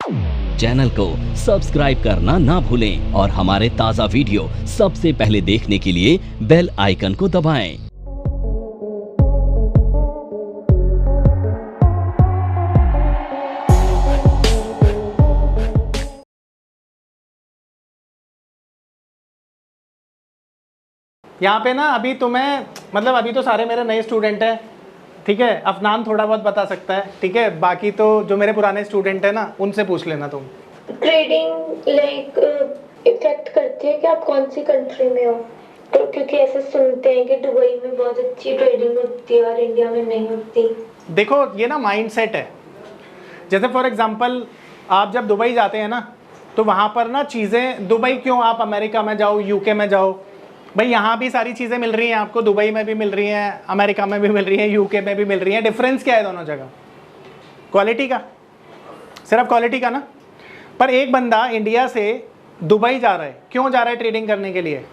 Channel को subscribe करना ना भूलें और हमारे ताज़ा वीडियो सबसे पहले देखने के लिए बेल आइकन को दबाएं। यहाँ पे ना अभी तुम्हें मतलब अभी तो सारे मेरे नए स्टूडेंट हैं, ठीक है। अफनान थोड़ा बहुत बता सकता है, ठीक है। बाकी तो जो मेरे पुराने स्टूडेंट हैं ना उनसे पूछ लेना तुम। ट्रेडिंग लाइक इफेक्ट करती है कि आप कौन सी कंट्री में हो, तो क्योंकि ऐसे सुनते हैं कि दुबई में बहुत अच्छी ट्रेडिंग होती है और इंडिया में नहीं होती। देखो ये ना माइंडसेट है। जैसे फॉर एग्जांपल आप जब दुबई जाते हैं ना तो वहाँ पर ना चीज़ें, दुबई क्यों, आप अमेरिका में जाओ, यूके में जाओ, भाई यहाँ भी सारी चीज़ें मिल रही हैं आपको। दुबई में भी मिल रही हैं, अमेरिका में भी मिल रही हैं, यूके में भी मिल रही हैं। डिफरेंस क्या है दोनों जगह? क्वालिटी का, सिर्फ क्वालिटी का ना। पर एक बंदा इंडिया से दुबई जा रहा है, क्यों जा रहा है? ट्रेडिंग करने के लिए,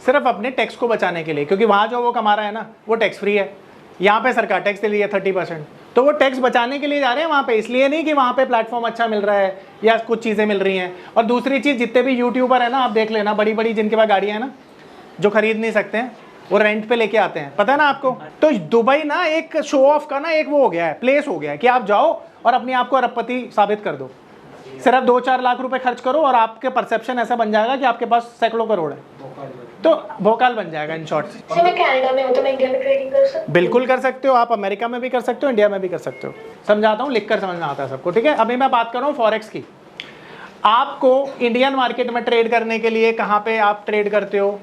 सिर्फ अपने टैक्स को बचाने के लिए, क्योंकि वहाँ जो वो कमा रहा है ना वो टैक्स फ्री है। यहाँ पे सरकार टैक्स ले लिया 30%, तो वो टैक्स बचाने के लिए जा रहे हैं वहाँ पे, इसलिए नहीं कि वहाँ पे प्लेटफॉर्म अच्छा मिल रहा है या कुछ चीज़ें मिल रही हैं। और दूसरी चीज़, जितने भी यूट्यूबर है ना आप देख लेना, बड़ी बड़ी जिनके पास गाड़ियाँ हैं ना, जो खरीद नहीं सकते हैं वो रेंट पे लेके आते हैं, पता है ना आपको। तो दुबई ना एक शो ऑफ का ना एक वो हो गया है, प्लेस हो गया है कि आप जाओ और अपने आप को अरबपति साबित कर दो। सिर्फ 2-4 लाख रुपए खर्च करो और आपके परसेप्शन ऐसा बन जाएगा कि आपके पास सैकड़ों करोड़ है, तो भोकाल बन जाएगा इन शॉर्ट। मैं कनाडा में हूं तो मैं इंडिया में ट्रेडिंग कर सकती हूं? बिल्कुल कर सकते हो, आप अमेरिका में भी कर सकते हो, इंडिया में भी कर सकते हो। समझाता हूँ, लिख कर समझना आता है सबको, ठीक है। अभी मैं बात कर रहा हूँ फॉरेक्स की। आपको इंडियन मार्केट में ट्रेड करने के लिए कहाँ पे आप ट्रेड करते हो?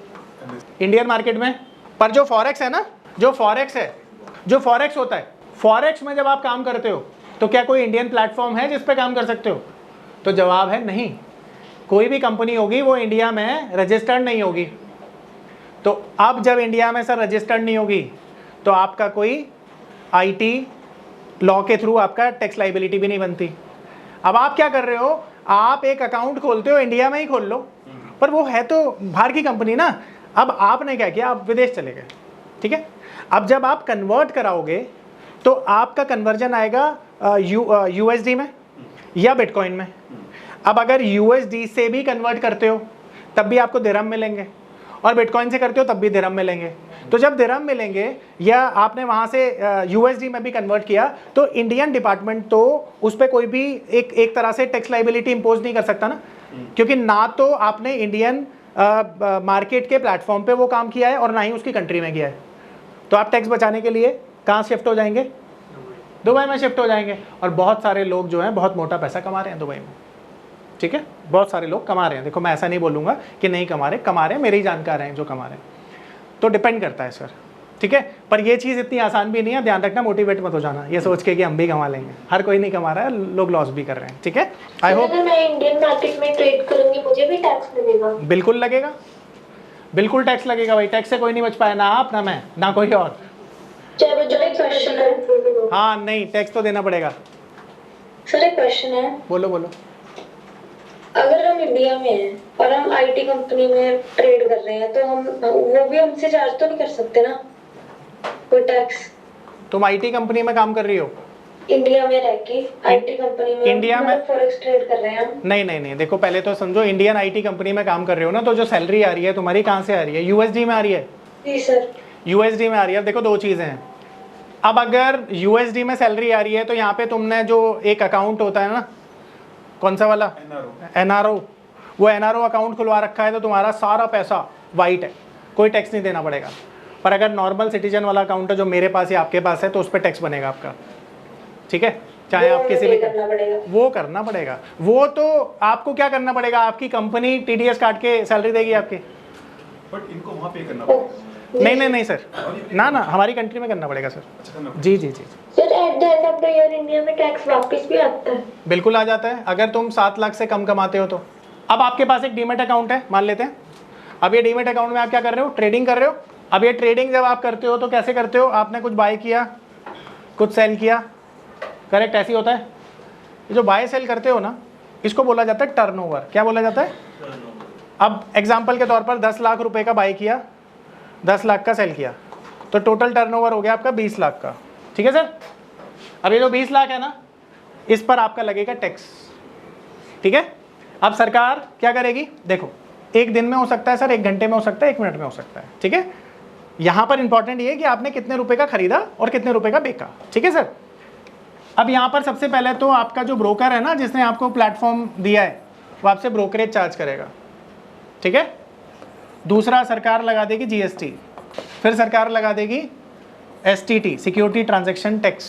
इंडियन मार्केट में। पर जो फॉरेक्स है ना, जो फॉरेक्स होता है, फॉरेक्स में जब आप काम करते हो तो क्या कोई इंडियन प्लेटफॉर्म है जिस पे काम कर सकते हो? तो जवाब है नहीं। कोई भी कंपनी होगी वो इंडिया में रजिस्टर्ड नहीं होगी। तो अब जब इंडिया में सर रजिस्टर्ड नहीं होगी तो आपका कोई आईटी लॉ के थ्रू आपका टैक्स लाइबिलिटी भी नहीं बनती। अब आप क्या कर रहे हो, आप एक अकाउंट खोलते हो, इंडिया में ही खोल लो, पर वो है तो बाहर की कंपनी ना। अब आपने क्या किया, आप विदेश चले गए, ठीक है। अब जब आप कन्वर्ट कराओगे तो आपका कन्वर्जन आएगा यूएसडी में या बिटकॉइन में। अब अगर यूएसडी से भी कन्वर्ट करते हो तब भी आपको दिरहम मिलेंगे, और बिटकॉइन से करते हो तब भी दिरहम मिलेंगे। तो जब दिरहम मिलेंगे या आपने वहाँ से यूएसडी में भी कन्वर्ट किया तो इंडियन डिपार्टमेंट तो उस पर कोई भी एक तरह से टैक्स लाइबिलिटी इम्पोज नहीं कर सकता ना, क्योंकि ना तो आपने इंडियन मार्केट के प्लेटफॉर्म पे वो काम किया है और ना ही उसकी कंट्री में किया है। तो आप टैक्स बचाने के लिए कहाँ शिफ्ट हो जाएंगे? दुबई में शिफ्ट हो जाएंगे। और बहुत सारे लोग जो हैं बहुत मोटा पैसा कमा रहे हैं दुबई में, ठीक है। बहुत सारे लोग कमा रहे हैं, देखो मैं ऐसा नहीं बोलूँगा कि नहीं कमा रहे हैं, मेरे ही जानकार हैं जो कमा रहे हैं। तो डिपेंड करता है सर, ठीक है। पर ये चीज़ इतनी आसान भी नहीं है, ध्यान रखना, मोटिवेट मत हो जाना ये सोच के कि हम भी कमा लेंगे। हर कोई नहीं कमा रहा है, लोग लॉस भी कर रहे हैं, ठीक है। I hope. अगर मैं इंडियन मार्केट में ट्रेड करूंगी मुझे भी टैक्स लगेगा? बिल्कुल लगेगा, बिल्कुल टैक्स लगेगा भाई। टैक्स से कोई नहीं बच पाया, ना आप ना मैं ना कोई और। चाहे जो एक क्वेश्चन है। हाँ नहीं, टैक्स तो देना पड़ेगा। सर एक क्वेश्चन है। बोलो बोलो। अगर हम इंडिया में हैं और हम आईटी कंपनी में ट्रेड कर रहे हैं तो हम वो भी हमसे चार्ज तो नहीं कर सकते ना कोई टैक्स? तुम आईटी कंपनी में काम कर रही हो? इंडिया में रह के आईटी कंपनी में, इंडिया में फॉरेक्स ट्रेड कर रहे हैं हम। नहीं, देखो पहले तो समझो, इंडियन आईटी कंपनी में काम कर रहे हो ना, तो जो सैलरी आ रही है तुम्हारी कहाँ से आ रही है? यूएसडी में आ रही है? जी सर, यूएसडी में आ रही है। देखो दो चीज़ें हैं। अब अगर यूएसडी में सैलरी आ रही है तो यहाँ पे तुमने जो एक अकाउंट होता है ना, कौन सा वाला? एनआरओ। वो एनआरओ अकाउंट खुलवा रखा है तो तुम्हारा सारा पैसा वाइट है, कोई टैक्स नहीं देना पड़ेगा। पर अगर नॉर्मल सिटीजन वाला अकाउंट है जो मेरे पास या आपके पास है तो उस पर टैक्स बनेगा आपका, ठीक है। चाहे आप किसी भी वो करना पड़ेगा। वो तो आपको क्या करना पड़ेगा, आपकी कंपनी टीडीएस काट के सैलरी देगी आपकी, बट इनको वहाँ पे करना पड़ेगा। नहीं सर, ना हमारी कंट्री में करना पड़ेगा सर। जी। Sir at the end of the year India में टैक्स वापस भी आता है? बिल्कुल आ जाता है, अगर तुम 7 लाख से कम कमाते हो तो। अब आपके पास एक डीमेट अकाउंट है मान लेते हैं। अब ये डीमेट अकाउंट में आप क्या कर रहे हो? ट्रेडिंग कर रहे हो। अब ये ट्रेडिंग जब आप करते हो तो कैसे करते हो? आपने कुछ बाय किया, कुछ सेल किया, करेक्ट? ऐसे ही होता है। ये जो बाय सेल करते हो ना, इसको बोला जाता है टर्नओवर। क्या बोला जाता है? अब एग्जाम्पल के तौर पर 10 लाख रुपए का बाय किया, 10 लाख का सेल किया, तो टोटल टर्नओवर हो गया आपका 20 लाख का, ठीक है सर। अब ये जो 20 लाख है ना, इस पर आपका लगेगा टैक्स, ठीक है। अब सरकार क्या करेगी, देखो एक दिन में हो सकता है सर, 1 घंटे में हो सकता है, 1 मिनट में हो सकता है, ठीक है। यहां पर इंपॉर्टेंट ये है कि आपने कितने रुपए का खरीदा और कितने रुपए का बेचा, ठीक है सर। अब यहां पर सबसे पहले तो आपका जो ब्रोकर है ना, जिसने आपको प्लेटफॉर्म दिया है, वो आपसे ब्रोकरेज चार्ज करेगा, ठीक है। दूसरा सरकार लगा देगी जीएसटी, फिर सरकार लगा देगी STT, security transaction tax,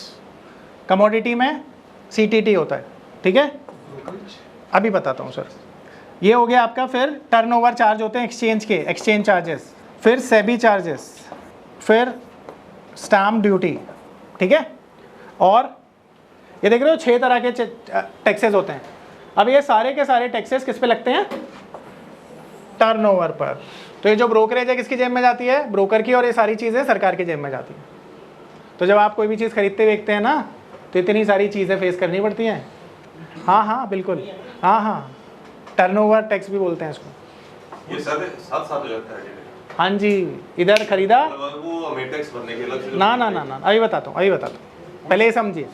commodity में सीटीटी होता है, ठीक है। अभी बताता हूँ सर, ये हो गया आपका। फिर टर्नओवर चार्ज होते हैं एक्सचेंज के, एक्सचेंज चार्जेस, फिर सेबी चार्जेस, फिर स्टैम्प ड्यूटी, ठीक है। और ये देख रहे हो 6 तरह के टैक्सेस होते हैं। अब ये सारे के सारे टैक्सेस किस पे लगते हैं, टर्नओवर पर। तो ये जो ब्रोकरेज है किसकी जेब में जाती है, ब्रोकर की, और ये सारी चीज़ें सरकार की जेब में जाती हैं। तो जब आप कोई भी चीज़ खरीदते बेचते हैं ना, तो इतनी सारी चीज़ें फेस करनी पड़ती हैं। हाँ बिल्कुल, हाँ टर्नओवर टैक्स भी बोलते हैं इसको। ये साथ हो जाता है। हाँ जी, इधर खरीदा वो हमें टैक्स भरने के अलग से ना, अभी बताता हूँ, पहले ये समझिए।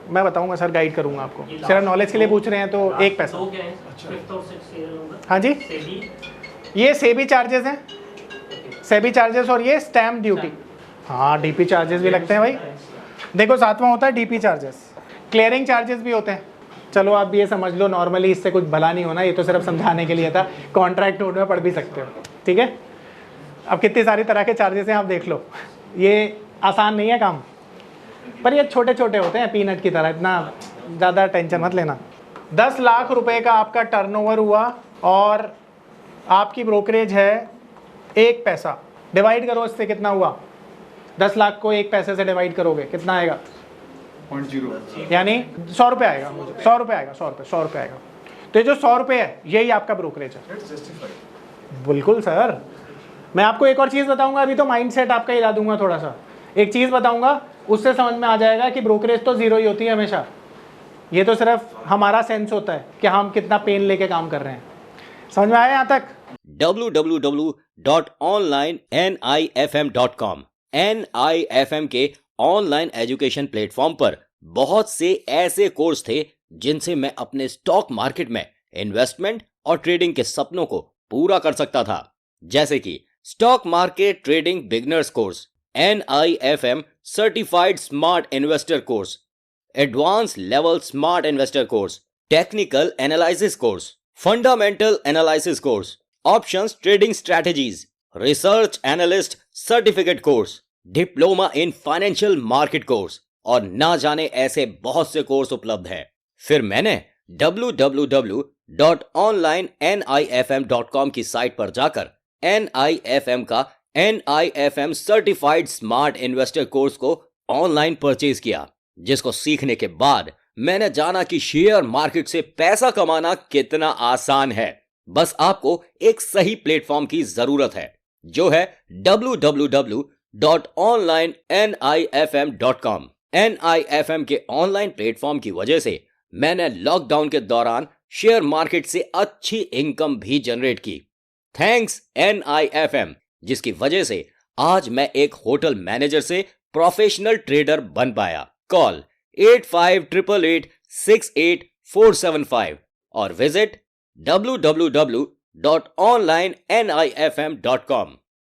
मैं बताऊंगा सर, गाइड करूंगा आपको, सिर्फ नॉलेज के लिए पूछ रहे हैं तो 1 पैसा। हाँ जी, ये सेबी चार्जेस हैं, सेबी चार्जेस, और ये स्टैम्प ड्यूटी। हाँ, डीपी चार्जेस भी लगते हैं भाई। देखो 7वां होता है डीपी चार्जेस, क्लियरिंग चार्जेस भी होते हैं। चलो आप ये समझ लो, नॉर्मली इससे कुछ भला नहीं होना, ये तो सिर्फ समझाने के लिए था, कॉन्ट्रैक्ट नोट में पढ़ भी सकते हो, ठीक है। अब कितनी सारी तरह के चार्जेस हैं आप देख लो, ये आसान नहीं है काम, पर ये छोटे छोटे होते हैं पीनट की तरह, इतना ज़्यादा टेंशन मत लेना। 10 लाख रुपए का आपका टर्नओवर हुआ और आपकी ब्रोकरेज है 1 पैसा, डिवाइड करो इससे कितना हुआ, 10 लाख को 1 पैसे से डिवाइड करोगे कितना आएगा, 0.0, यानी 100 रुपये आएगा, 100 रुपये आएगा, 100 रुपये आएगा। तो ये जो 100 रुपये है यही आपका ब्रोकरेज है। बिल्कुल सर, मैं आपको एक और चीज़ बताऊंगा, अभी तो माइंडसेट आपका हिला दूंगा थोड़ा सा। एक चीज़ बताऊंगा, उससे समझ में आ जाएगा कि ब्रोकरेज तो 0 ही होती है हमेशा। ये तो सिर्फ हमारा सेंस होता है कि हम कितना पेन लेके काम कर रहे हैं। समझ में आया यहाँ तक? www.onlinenifm.com NIFM के ऑनलाइन एजुकेशन प्लेटफॉर्म पर बहुत से ऐसे कोर्स थे जिनसे मैं अपने स्टॉक मार्केट में इन्वेस्टमेंट और ट्रेडिंग के सपनों को पूरा कर सकता था, जैसे कि stock market trading beginners course, NIFM certified smart investor course, advance level smart investor course, technical analysis course, fundamental analysis course, options trading strategies, research analyst certificate course, diploma in financial market course, और ना जाने ऐसे बहुत से course उपलब्ध हैं। फिर मैंने www.onlinenifm.com की साइट पर जाकर NIFM का NIFM certified smart investor course को ऑनलाइन परचेज किया, जिसको सीखने के बाद मैंने जाना कि शेयर मार्केट से पैसा कमाना कितना आसान है। बस आपको एक सही प्लेटफॉर्म की जरूरत है, जो है www.onlinenifm.com। NIFM के ऑनलाइन प्लेटफॉर्म की वजह से मैंने लॉकडाउन के दौरान शेयर मार्केट से अच्छी इनकम भी जनरेट की। थैंक्स NIFM, जिसकी वजह से आज मैं एक होटल मैनेजर से प्रोफेशनल ट्रेडर बन पाया। कॉल 8588868475 और विजिट www.onlinenifm.com।